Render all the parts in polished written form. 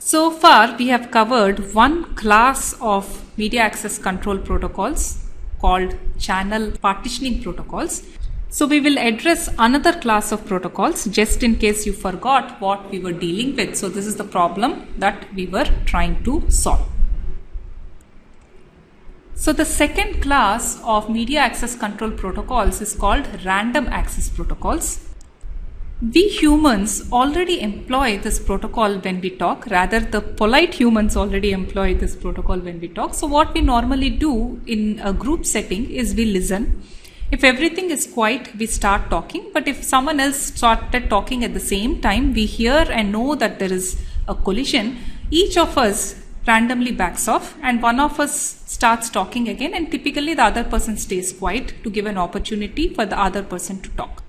So far, we have covered one class of media access control protocols called channel partitioning protocols. So we will address another class of protocols just in case you forgot what we were dealing with. So this is the problem that we were trying to solve. So the second class of media access control protocols is called random access protocols. We humans already employ this protocol when we talk, rather the polite humans already employ this protocol when we talk. So what we normally do in a group setting is we listen. If everything is quiet, we start talking, but if someone else started talking at the same time, we hear and know that there is a collision, each of us randomly backs off and one of us starts talking again, and typically the other person stays quiet to give an opportunity for the other person to talk.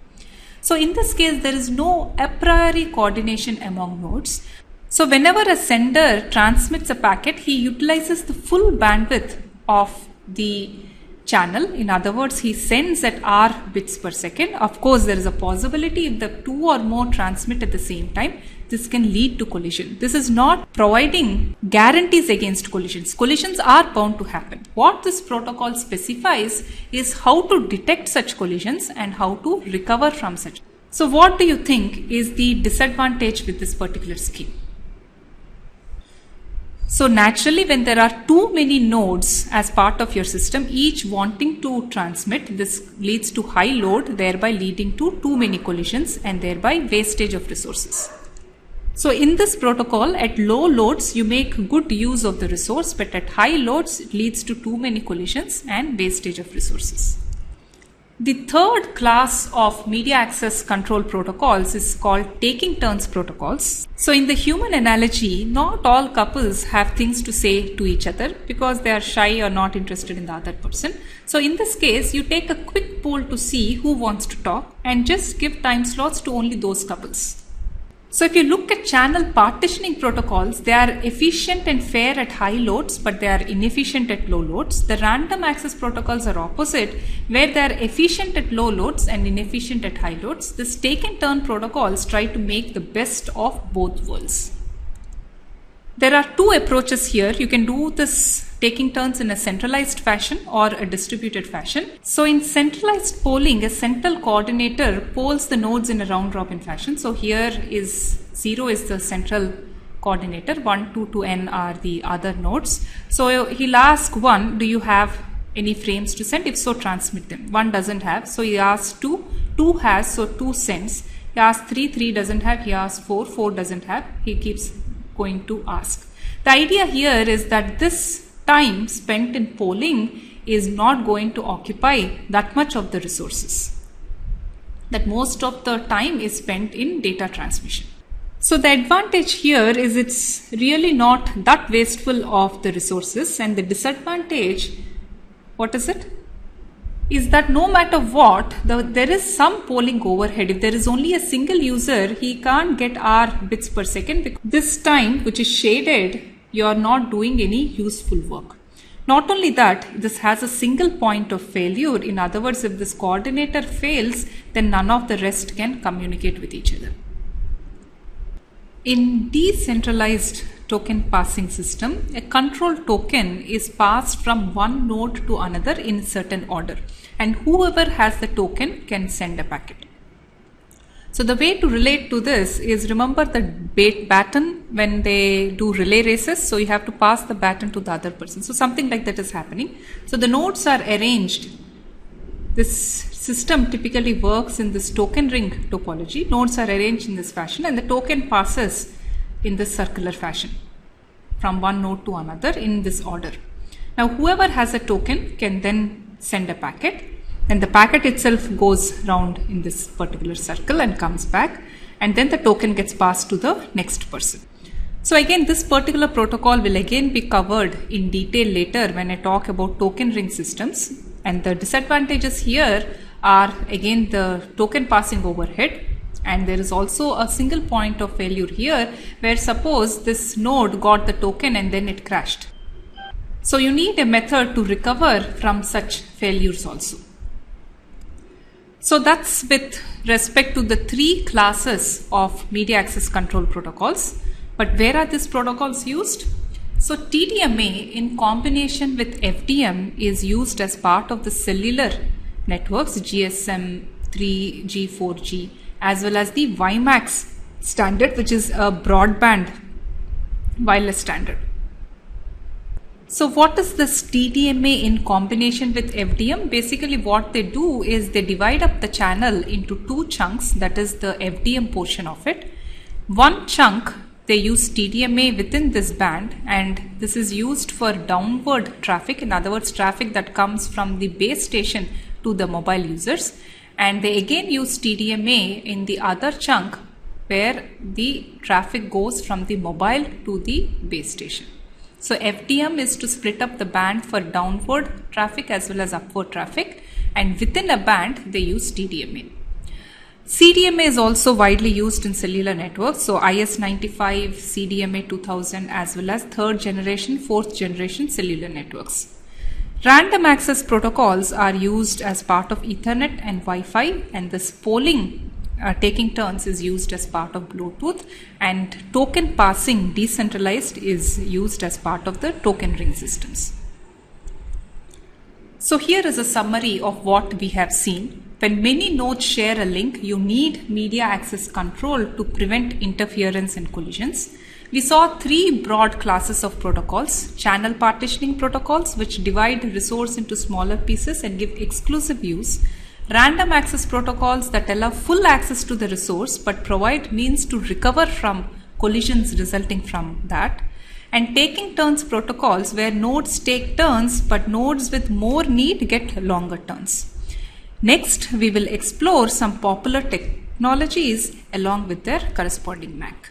So in this case, there is no a priori coordination among nodes. So whenever a sender transmits a packet, he utilizes the full bandwidth of the channel. In other words, he sends at r bits per second. Of course, there is a possibility if the two or more transmit at the same time, this can lead to collision. This is not providing guarantees against collisions. Collisions are bound to happen. What this protocol specifies is how to detect such collisions and how to recover from such. So what do you think is the disadvantage with this particular scheme? So naturally, when there are too many nodes as part of your system, each wanting to transmit, this leads to high load, thereby leading to too many collisions and thereby wastage of resources. So in this protocol, at low loads, you make good use of the resource, but at high loads, it leads to too many collisions and wastage of resources. The third class of media access control protocols is called taking turns protocols. So in the human analogy, not all couples have things to say to each other because they are shy or not interested in the other person. So in this case, you take a quick poll to see who wants to talk and just give time slots to only those couples. So if you look at channel partitioning protocols, they are efficient and fair at high loads, but they are inefficient at low loads. The random access protocols are opposite, where they are efficient at low loads and inefficient at high loads. These take-and-turn protocols try to make the best of both worlds. There are two approaches here. You can do this taking turns in a centralized fashion or a distributed fashion. So in centralized polling, a central coordinator polls the nodes in a round robin fashion. So here is 0 is the central coordinator, 1, 2 to n are the other nodes. So he'll ask 1, do you have any frames to send? If so, transmit them. 1 doesn't have, so he asks 2, 2 has, so 2 sends. He asks 3, 3 doesn't have, he asks 4, 4 doesn't have, he keeps going to ask. The idea here is that this time spent in polling is not going to occupy that much of the resources. That most of the time is spent in data transmission. So the advantage here is it's really not that wasteful of the resources, and the disadvantage, what is it? Is that no matter what, there is some polling overhead. If there is only a single user, he can't get r bits per second because this time which is shaded, you are not doing any useful work. Not only that, this has a single point of failure. In other words, if this coordinator fails, then none of the rest can communicate with each other. In decentralized token passing system, a control token is passed from one node to another in a certain order, and whoever has the token can send a packet. So the way to relate to this is, remember the baton when they do relay races. So you have to pass the baton to the other person. So something like that is happening. So the nodes are arranged. This system typically works in this token ring topology. Nodes are arranged in this fashion, and the token passes in this circular fashion from one node to another in this order. Now whoever has a token can then send a packet, and the packet itself goes round in this particular circle and comes back, and then the token gets passed to the next person. So again, this particular protocol will again be covered in detail later when I talk about token ring systems, and the disadvantages here are again the token passing overhead, and there is also a single point of failure here where suppose this node got the token and then it crashed. So you need a method to recover from such failures also. So that's with respect to the three classes of media access control protocols. But where are these protocols used? So TDMA in combination with FDM is used as part of the cellular networks GSM 3G, 4G, as well as the WiMAX standard, which is a broadband wireless standard. So what is this TDMA in combination with FDM? Basically what they do is they divide up the channel into two chunks, that is the FDM portion of it. One chunk they use TDMA within this band, and this is used for downward traffic, in other words traffic that comes from the base station to the mobile users, and they again use TDMA in the other chunk where the traffic goes from the mobile to the base station. So FDM is to split up the band for downward traffic as well as upward traffic, and within a band they use TDMA. CDMA is also widely used in cellular networks, so IS-95, CDMA 2000, as well as third generation, fourth generation cellular networks. Random access protocols are used as part of Ethernet and Wi-Fi, and this polling taking turns is used as part of Bluetooth, and token passing decentralized is used as part of the token ring systems. So here is a summary of what we have seen. When many nodes share a link, you need media access control to prevent interference and collisions. We saw three broad classes of protocols: channel partitioning protocols, which divide resource into smaller pieces and give exclusive use; random access protocols that allow full access to the resource but provide means to recover from collisions resulting from that; and taking turns protocols, where nodes take turns but nodes with more need get longer turns. Next, we will explore some popular technologies along with their corresponding MAC.